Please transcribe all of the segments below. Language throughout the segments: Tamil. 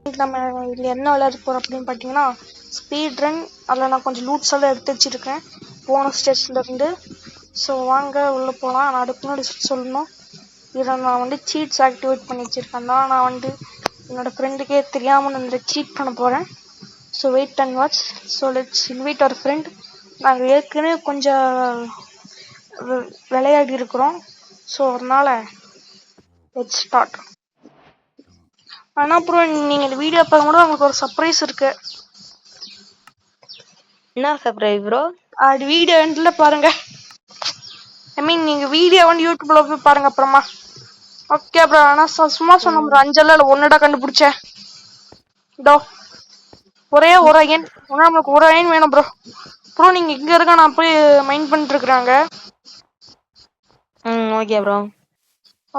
நம்ம இதில் என்ன விளையாட போகிறோம் அப்படின்னு பார்த்தீங்கன்னா ஸ்பீட் ரன். அதில் நான் கொஞ்சம் லூட்ஸ் எல்லாம் எடுத்து வச்சுருக்கேன் போன ஸ்டேஜ்லேருந்து. ஸோ வாங்க உள்ளே போகலாம். நான் அதுக்கு முன்னாடி சொல்லணும், இதில் நான் சீட்ஸ் ஆக்டிவேட் பண்ணி வச்சுருக்கேன் தான். நான் என்னோடய ஃப்ரெண்டுக்கே தெரியாமல் நான் இந்த சீட் பண்ண போகிறேன். So wait and watch. So let's invite our friend. நாங்கள் ஏற்கனவே கொஞ்சம் விளையாடி இருக்கிறோம். ஸோ அதனால் லெட்ஸ் ஸ்டார்ட். ஆனால் அப்புறம் நீங்கள் இந்த வீடியோ பார்க்கும் கூட உங்களுக்கு ஒரு சர்ப்ரைஸ் இருக்கு. என்ன சர்ப்ரைஸ் ப்ரோ? அது வீடியோ எண்டில் பாருங்க. ஐ மீன் நீங்கள் வீடியோ யூடியூப்ல போய் பாருங்க அப்புறமா. Okay bro. ஆனால் சும்மா சொன்ன ப்ரோ, 5 இல்லை 1டா கண்டுபிடிச்சேன். இதோ ஒரே ஒரு அயன். நம்மளுக்கு ஒரு அயன் வேணும் ப்ரோ. ப்ரோ நீங்கள் இங்கே இருக்க, நான் போய் மைண்ட் பண்ணிட்டு இருக்கிறாங்க. Okay bro.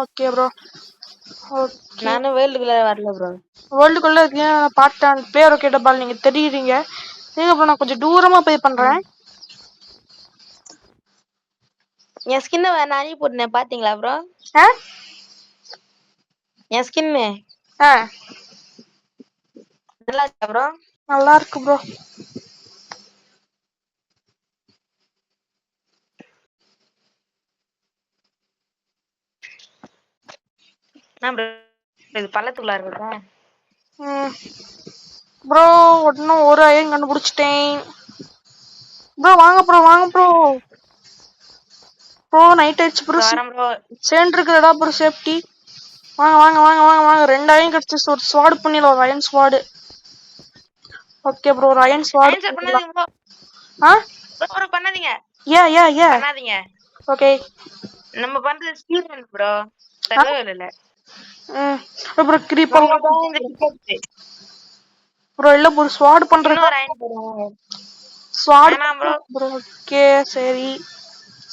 Okay bro. Okay, நானும் வேர்ல்டுக்குள்ள வரல ப்ரோ. வேர்ல்டுக்குள்ள இருக்கீங்க பார்த்தேன். பேர் ஓகே டபால் நீங்கள் தெரியுறீங்க. நீங்க ப்ரோ நான் கொஞ்சம் தூரமாக பே பண்ணுறேன். என் ஸ்கின்னை நானே போட்டேன் பாத்தீங்களா ப்ரோ? என் ஸ்கின்னு நல்லா இருக்கா ப்ரோ? நல்லா இருக்கு ப்ரோ. இது பள்ளத்துக்குள்ள இருக்கா ப்ரோ? இன்னும் ஒரு அயன் கண்டுபிடிச்சிட்டேன் ப்ரோ. வாங்க ப்ரோ, வாங்க ப்ரோ. ப்ரோ நைட் ஆயிடுச்சு ப்ரோ. சேர்ந்து இருக்குறடா ப்ரோ சேஃப்டி. வாங்க வாங்க வாங்க வாங்க வாங்க. 2 அயன் கிடச்சிச்சு. ஒரு ஸ்வாடு பண்ணிடலாம், ஒரு அயன் ஸ்வாடு. ஓகே ப்ரோ, ஒரு அயன் ஸ்வாடு பண்ணிடலாம். பண்ணாதீங்க. பண்ணாதீங்க. ஓகே நம்ம பண்றது ஸ்பீட் ரன் ப்ரோ. தெரியவே இல்ல. ப்ரோ கிரீப்பர் ப்ரோ இல்ல ப்ரோ, ஸ்வாட் பண்றது. இன்னொரு அயன் போடுங்க. ஸ்வாட் ப்ரோ. ஓகே சரி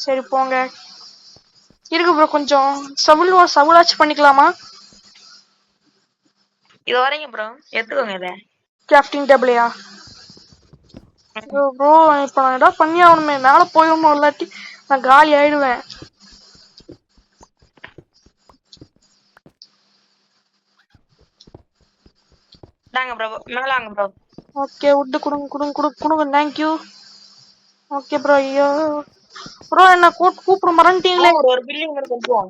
சரி போங்க. இருக்கு ப்ரோ, கொஞ்சம் சவுலாச்சு பண்ணிக்கலாமா? இது வரீங்க ப்ரோ, எடுத்துக்கோங்க. இத கிராஃப்டிங் டேபிளையா ப்ரோ? இப்போ நான் ஏதாவது பண்ணி ஆகணுமே. மேலே போயிடுமோ, இல்லாட்டி நான் காலி ஆயிடுவேன். தாங்க ப்ரோ, மேல வாங்க ப்ரோ. ஓகே விட்டு கொடுங்க கொடுங்க கொடுங்க கொடுங்க. தேங்க்யூ. Okay bro. ஐயோ ப்ரோ, என்ன கூப்பிட மறந்துட்டீங்களே. ஒரு பில்டிங் கொஞ்சம்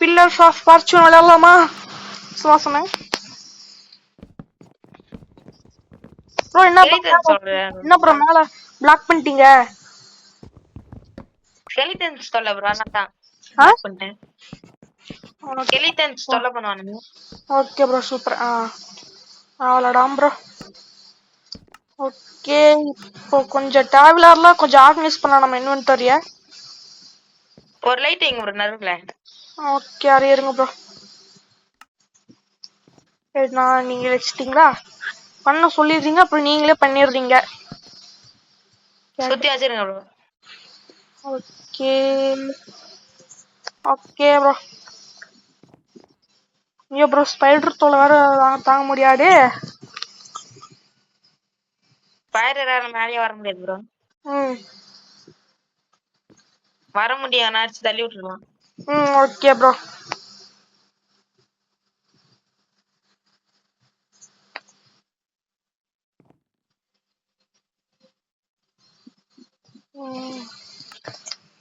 பில்லர்ஸ் ஆஃப் ஃபார்ச்சூன் விளையாடலாமா? சுவாசனை ப்ரோ. என்ன ப்ரோ மேல பிளாக் பண்ணிட்டீங்க? ஸ்கெலிட்டன்ஸ் தொல்லை ப்ரோ. நான் பிளாக் பண்ணிட்டேன். ஸ்கெலிட்டன்ஸ் தொல்லை பண்ணுவானுங்க. Okay bro super. அவ்வளோடாம் ப்ரோ. ஓகே, இப்போ கொஞ்சம் டிராவலர்லாம் கொஞ்சம் ஆர்கனைஸ் பண்ணலாம் நம்ம இன்வென்டரிய. ஒரு லைட் எங்க ப்ரோ நடுவுல? ஓகே அரே இருங்க ப்ரோ. நான் நீங்க வச்சிட்டீங்களா? பண்ண சொல்லிடுறீங்க, அப்புறம் நீங்களே பண்ணிடுறீங்க. சுத்தி வச்சிருங்க ப்ரோ. Okay okay bro. ஐயோ ப்ரோ, ஸ்பைடர் தோலை வேற தாங்க முடியாது. ஸ்பைடரால மேலே வர முடியாது ப்ரோ. வர முடியும், அடிச்சு தள்ளி விட்டுருவான். Okay bro.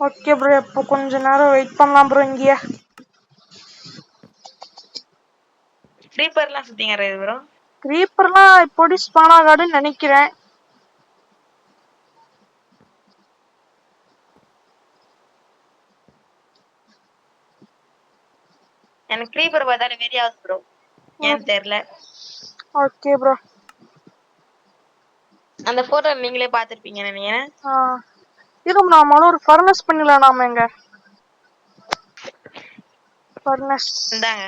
ஓகே ப்ரோ, இப்போ கொஞ்ச நேரம் வெயிட் பண்ணலாம் ப்ரோ. இங்கேயே க்ரீப்பர்லாம் சுத்திங்க ப்ரோ. க்ரீப்பர்லாம் இப்போடி ஸ்பான் ஆகாதுன்னு நினைக்கிறேன். எனக்கு க்ரீப்பர் பார்த்தாலே வெறியாவது ப்ரோ, ஏன்னு தெரியல. Okay bro. அந்த போட்டோ நீங்களே பாத்துருப்பீங்க நினைக்கிறேன். இது நாம ஒரு ஃபர்னஸ் பண்ணிடலாம். நாம எங்க ஃபர்னஸ் இந்தாங்க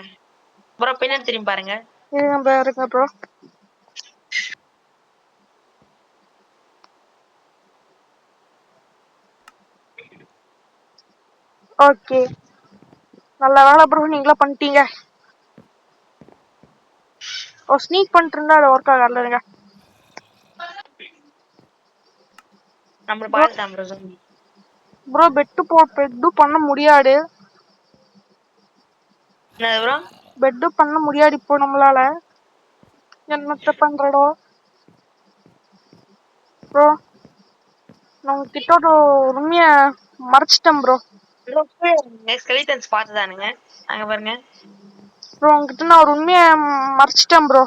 ப்ரோ, பின்னாடி திரும்பி பாருங்க. இருங்க ப்ரோ. ஓகே, நல்ல வேலை ப்ரோ, நீங்களா பண்ணிட்டீங்க. ஸ்னீக் பண்ணிட்டு இருந்தா அது ஒர்க் ஆகல. இருங்க நம்ம பாத்துட்டான் ப்ரோ. ப்ரோ பெட்டு பண்ண முடியாது. என்ன ப்ரோ? பெட்டு பண்ண முடியாது இப்போ நம்மளால. என்னத்த பண்றடோ ப்ரோ. நான் உங்ககிட்ட ஒரு உண்மைய மறைச்சிட்டேன் ப்ரோ. ஸ்கெலிட்டன்ஸ் பார்த்துதானுங்க அங்க பாருங்க. ப்ரோ உங்ககிட்ட நான் ஒரு உண்மைய மறைச்சிட்டேன் ப்ரோ.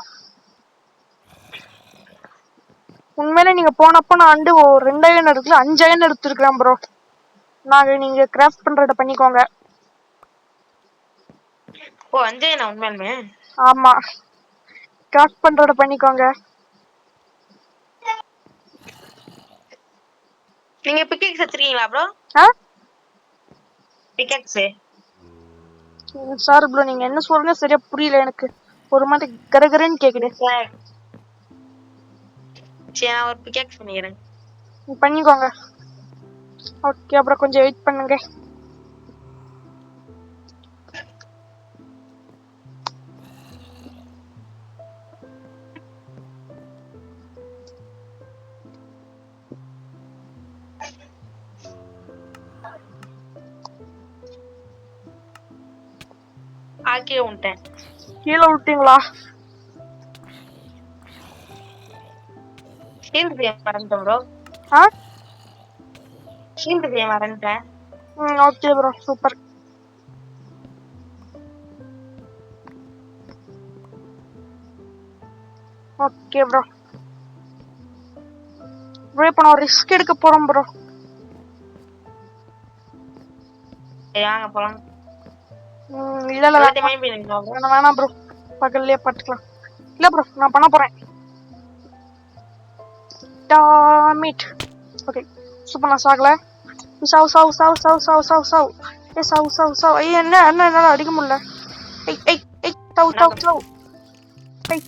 உண்மையிலே நீங்க போனப்போ நான் வந்து 2 அயன் எடுக்கல 5 அயன் எடுத்துருக்கிறேன் ப்ரோ. நீங்க கிராஃப்ட் பண்றத பண்ணிக்கோங்க. ஓ 5 அயனா உண்மையாலுமே? ஆமா கிராஃப்ட் பண்றத பண்ணிக்கோங்க. நீங்க பிக்கெக்ஸ் வச்சிருக்கீங்களா ப்ரோ? பிக்கெக்ஸ் சாரி ப்ரோ, நீங்க என்ன சொல்றீங்க சரியா புரியல எனக்கு. ஒரு மாதிரி கரகரன்னு கேக்குது. சரி நான் ஒரு பிக்கெக்ஸ் பண்ணிக்கிறேன். பண்ணிக்கோங்க. ஓகே அப்புறம் கொஞ்சம் வெயிட் பண்ணுங்க. ஆக்கியே விட்டேன். கீழே விட்டீங்களா? ஷீல்டு செய்ய மறந்துட்டேன் ப்ரோ. ஷீல்டு செய்ய மறந்துட்டேன். Okay bro super. Okay bro. Bro இப்போ நான் ரிஸ்க் எடுக்க போறேன் ப்ரோ. வாங்க போலாம். இல்ல வேணாம் ப்ரோ, பகல்லையே பார்த்துக்கலாம். இல்ல ப்ரோ நான் பண்ண போறேன். டாமிட். Okay super. நான் சாகல. சாவு சாவு சாவு சாவு சாவு சாவு சாவு. சாவு சாவு சாவு. என்ன என்னால அடிக்க முடியல. சாவு சாவு சாவு.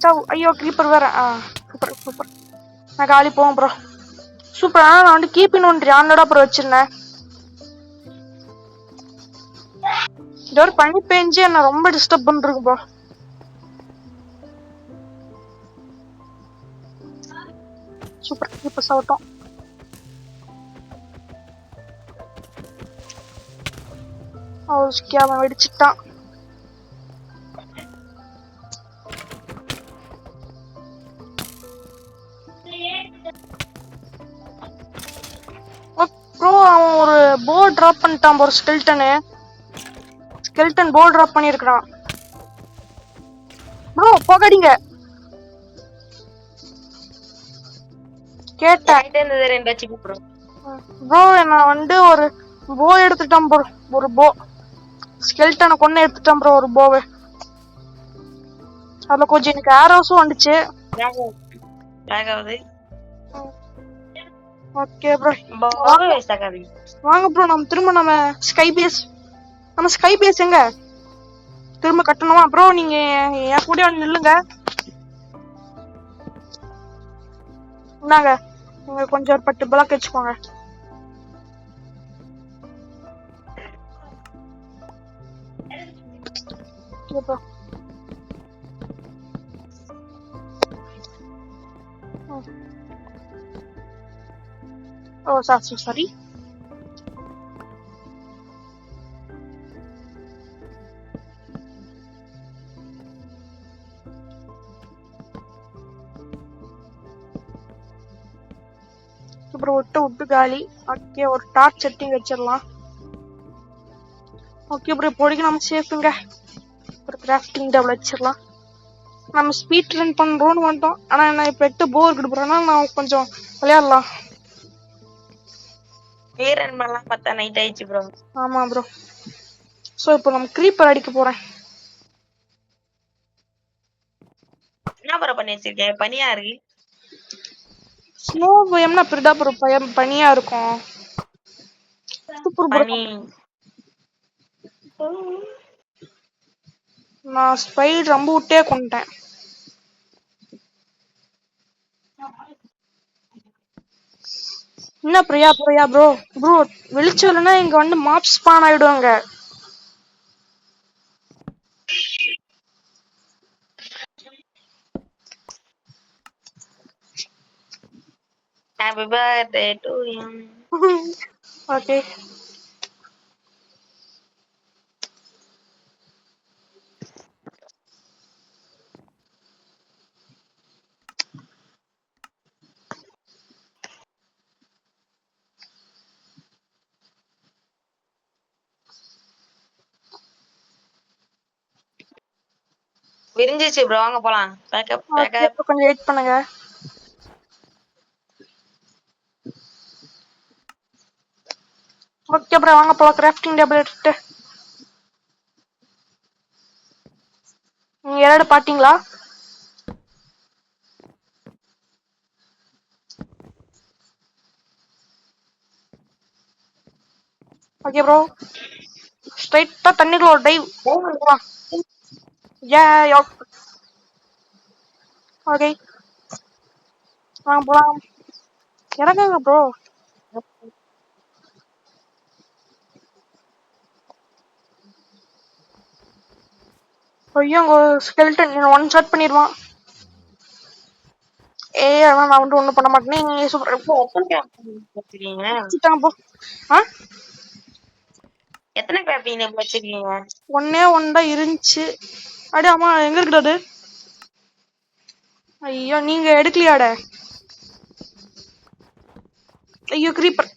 சாவு. ஐயோ கீப்பர் வேற. Super super. நான் காலி போவோம் ப்ரோ. சூப்பர். நான் வந்து கீப்பிங் ஒன்று ஆனோட ப்ரோ வச்சிருந்தேன். இந்த ஒரு பனி பெஞ்சு என்ன ரொம்ப டிஸ்டர்ப் பண்றீங்க ப்ரோ. சூப்பர். இப்ப சாப்பிட்டோம். அவன் வெடிச்சிட்டான். ப்ரோ அவன் ஒரு போ டிராப் பண்ணிட்டான் ப்ரோ. ஸ்கெல்டன் போ டிராப் பண்ணிருக்கான் ப்ரோ. போகாதீங்க கேட்டேன். 2 வச்சு ப்ரோ. ப்ரோ நான் வந்து ஒரு போ எடுத்துட்டான் ப்ரோ. ஒரு போ ஸ்கெல்டனை கொண்டு எடுத்துட்டான் ப்ரோ. ஒரு போவை அதுல கொஞ்சம் எனக்கு ஆரோஸும் வந்துச்சு. ஓகே ப்ரோ வாங்க ப்ரோ. நம்ம ஸ்கை பேஸ் எங்க திரும்ப கட்டணுமா ப்ரோ? நீங்க என் கூட வந்து நில்லுங்க. இந்தாங்க நீங்க கொஞ்சம் ஒரு 10 பிளாக் வச்சுக்கோங்க. ஓ சாரி. அப்புறம் விட்டு காலி. ஓகே ஒரு டார்ச் செட்டிங் வச்சிடலாம். ஓகே ப்ரோ இப்போதைக்கு நம்ம சேஃபுங்க. ஒரு கிராஃப்டிங் டேபிள் வச்சிடலாம். நம்ம ஸ்பீட் ரன் பண்றோம்னு வந்துட்டோம். ஆனா என்ன இப்ப 8 போர் இருக்குது ப்ரோ. நான் கொஞ்சம் விளையாடலாம். பார்த்தா நைட் ஆயிடுச்சு ப்ரோ. ஆமா ப்ரோ. சோ இப்போ நம்ம கிரீப்பர் அடிக்க போறேன். என்ன ப்ரோ பண்ணி வச்சிருக்கேன்? பனியா இருக்கு. ஸ்னோ பயம்னா அப்படிதான் ப்ரோ பனியா இருக்கும். பனி. நான் ஸ்பைட் ரொம்ப விட்டே கொண்டேன். என்ன பிரியா ப்ரோ வெளிச்சம் இல்லைன்னா இங்க வந்து மாப் ஸ்பான் ஆயிடுவாங்க. Happy birthday to you. Okay விரிஞ்சிச்சு ப்ரோ, வாங்க போலாம். Backup backup. கொஞ்சம் வெயிட் பண்ணுங்க. ஓகே ப்ரோ, வாங்க போலாம். கிராஃப்டிங் டேபிள் எடுத்துட்டு நீங்க யாராவது பாத்தீங்களா? ஓகே ப்ரோ, ஸ்ட்ரைட்டா தண்ணிக்குள்ள ஒரு டைவ். யா ஓகே வாங்க போலாம். இறங்குங்க ப்ரோ. ஐயோ, ஸ்கெல்டன் ஒன் ஷாட் பண்ணிடுவான். ஆனா நான் வந்து ஒண்ணும் பண்ண மாட்டேன். சூப்பர் போ. எத்தனை கிராஃப்டிங் டேபிள் வச்சிருக்கீங்க? ஒன்னே ஒன்தான் இருந்துச்சு. அடே ஆமா, எங்க இருக்குது? ஐயோ, நீங்க எடுக்கலையாட? ஐயோ creeper.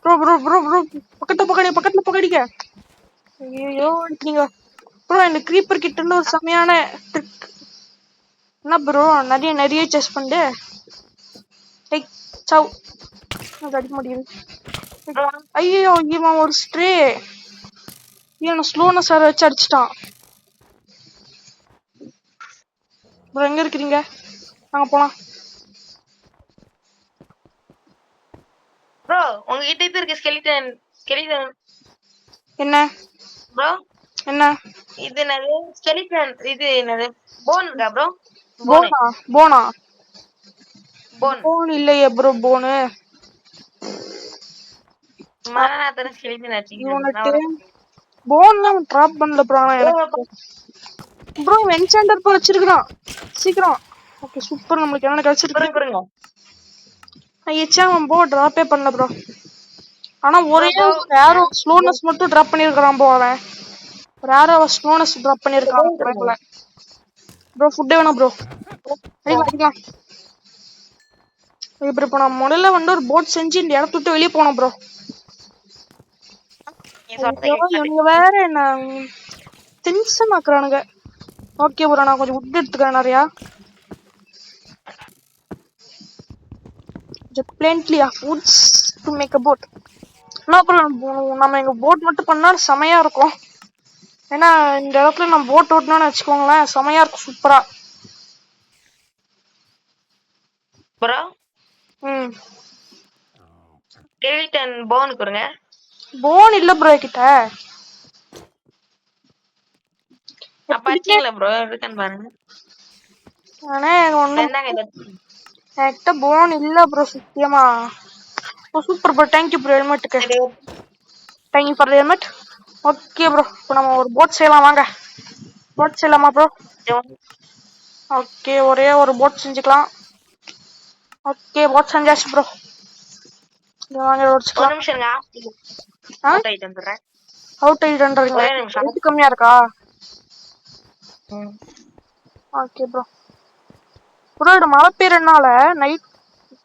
Bro bro bro bro பக்கத்துல பக்கடிக்க. ஐயோ நீங்க ப்ரோ, இந்த கிரீப்பர் கிட்ட இருந்து ஒரு செமையான ட்ரிக். என்ன ப்ரோ, நிறைய செஸ் பண்ணு. சவ் அடிக்க முடியுது. ஐயோ இவன் ஒரு ஸ்ட்ரே. இவன் ஸ்லோனஸ் வச்சு அடிச்சிட்டான். ப்ரோ எங்க இருக்கிறீங்க? நாங்க போலாம். ப்ரோ உங்ககிட்ட இது இருக்கு, ஸ்கெலிட்டன். என்ன ப்ரோ? என்ன இது என்னது? ஸ்கெலிட்டன். இது என்னது? போன் இருக்கா ப்ரோ? போனா போன் இல்லையே ப்ரோ. போனு மரணாத்தன ஸ்கெலிட்டன் இவனுக்கு போன்லாம் டிராப் பண்ணல ப்ரோ. ப்ரோ என்சாண்டர் போ வச்சிருக்கான். சீக்கிரம். ஓகே சூப்பர், நமக்கு என்ன கிடைச்சிருக்கு. ஐயா அவன் போ டிராப்பே பண்ணல ப்ரோ. ஆனா ஒரே ஒரு ஏரோ ஸ்லோனஸ் மட்டும் டிராப் பண்ணிருக்கான் ப்ரோ. அவன் ஒரு ஏரோ ஸ்லோனஸ் டிராப் பண்ணிருக்கான். ப்ரோ ஃபுட் வேணும் ப்ரோ. அடிக்கலாம். இப்போ நான் முதல்ல வந்து ஒரு போட் செஞ்சு இந்த இடத்த விட்டு வெளியே போனோம் ப்ரோ. இவங்க வேற என்ன டென்ஷன் ஆக்குறானுங்க. ஓகே ப்ரோ, நான் கொஞ்சம் வுட் எடுத்துக்கிறேன் நிறையா. plenty of woods to make a boat. நம்ம எங்க போட் மட்டும் பண்ணா செமையா இருக்கும். ஏன்னா இந்த இடத்துல நம்ம போட் ஓட்டணும்னு வச்சுக்கோங்களேன், செமையா இருக்கும் சூப்பரா. ப்ரோ ஸ்கெலிட்டன் போன் கொடுங்க. போன் இல்ல ப்ரோ கிட்ட. பாத்தீங்களா ப்ரோ? இருக்கான்னு பாருங்க. ஆனா என்கிட்ட போன் இல்ல ப்ரோ சத்தியமா. சூப்பர் ப்ரோ, தேங்க்யூ ப்ரோ ஹெல்மெட்டுக்கு. Thank you for helmet. Okay bro, இப்போ நம்ம ஒரு போட் செய்யலாம். வாங்க போட் செய்யலாமா ப்ரோ? ஓகே, ஒரே ஒரு போட் செஞ்சுக்கலாம். ஓகே போட் செஞ்சாச்சு ப்ரோ. வாங்க ஒரு நிமிஷம் அவுட் ஆயிட்டு வந்துடுறேன். அவுட் ஆயிட்டுன்றீங்களா? ரேட் கம்மியா இருக்கா? Okay bro. ப்ரோ இது மழை பெய்யறதுனால நைட்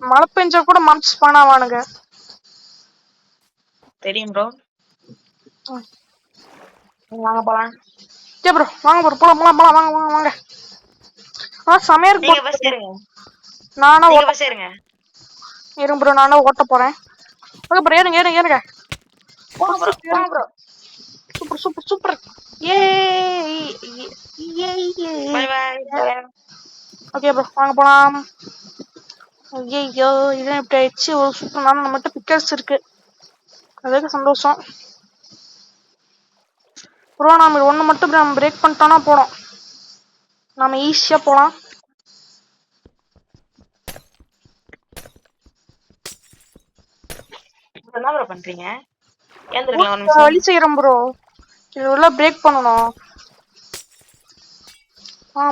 மழை பெஞ்சா கூட மான்ஸ் ஸ்பான் ஆவானுங்க. தெரியும் ப்ரோ. வாங்க போலாம். ஓகே ப்ரோ வாங்க ப்ரோ, போலாம் வாங்க. செமையா இருக்கு. நீங்க ஃபர்ஸ்ட் இருங்க. இருங்க ப்ரோ, நானே ஓட்ட போறேன். ஓகே ப்ரோ, ஏறுங்க. போங்க bro. Super. Bye bye. Okay bro வாங்க போலாம். ஐயோ இதான் இப்படி ஆயிடுச்சு. ஒரு சூப்பர், நம்மகிட்ட பிக்கர்ஸ் இருக்கு, அதுக்கு சந்தோஷம் ப்ரோ. நாம ஒண்ணு மட்டும் நம்ம பிரேக் பண்ணிட்டோம்னா போறோம், நாம ஈஸியா போலாம். என்ன ப்ரோ பண்றீங்க? வழி செய்யறோம் ப்ரோ. இதுல பிரேக் பண்ணணும்.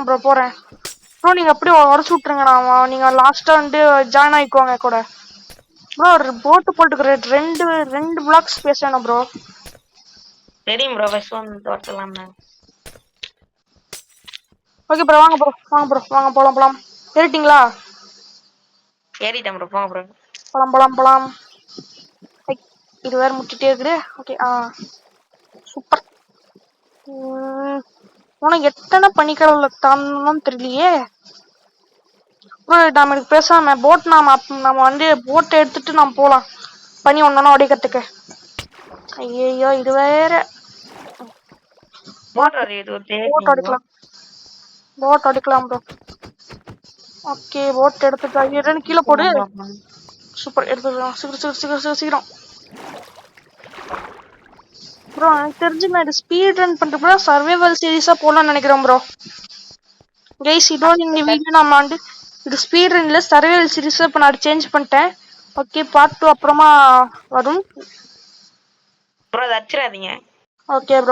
ப்ரோ போறேன் ப்ரோ. நீங்க அப்படியே உடச்சு விட்டுருங்க. நீங்க லாஸ்டா வந்து ஜாயின் ஆயிக்கோங்க கூட ப்ரோ. ஒரு போட்டு போட்டுக்கிறேன். ரெண்டு பிளாக் ஸ்பேஸ் வேணும் ப்ரோ. தெரியும் ப்ரோ, ஃபர்ஸ்ட் ஒன் தோட்டலாம். ஓகே ப்ரோ வாங்க ப்ரோ போலாம். ஏறிட்டீங்களா? ஏறிட்டேன் ப்ரோ, போங்க ப்ரோ. போலாம். இது வேற முட்டிட்டே இருக்குது. Okay super. உனக்கு எத்தனை பனிக்கடவுள தாண்டணும்னு தெரியலையே. நாம இதுக்கு பேசாம போட் நம்ம வந்து போட்டை எடுத்துட்டு நம்ம போலாம் பனி ஒன்னா உடைக்கிறதுக்கு. ஐயோ இது வேற. போட் அடிக்கலாம் போட் அடிக்கலாம் ப்ரோ. ஓகே போட் எடுத்துட்டு கீழே போடு. சூப்பர் எடுத்துக்கலாம். சீக்கிரம் சீக்கிரம் சீக்கிரம் சீக்கிரம் ப்ரோ. எனக்கு தெரிஞ்சு நான் இது ஸ்பீட் ரன் பண்றப்ப சர்வைவல் சீரீஸா போடலாம்னு நினைக்கிறேன் ப்ரோ. கைஸ் இதோட இந்த வீடியோ நம்ம வந்து இது ஸ்பீட் ரன்ல சர்வைவல் சீரீஸா இப்போ நான் சேஞ்ச் பண்ணிட்டேன். ஓகே பார்ட் 2 அப்புறமா வரும். ப்ரோ அதை அடிச்சிடாதீங்க. Okay bro.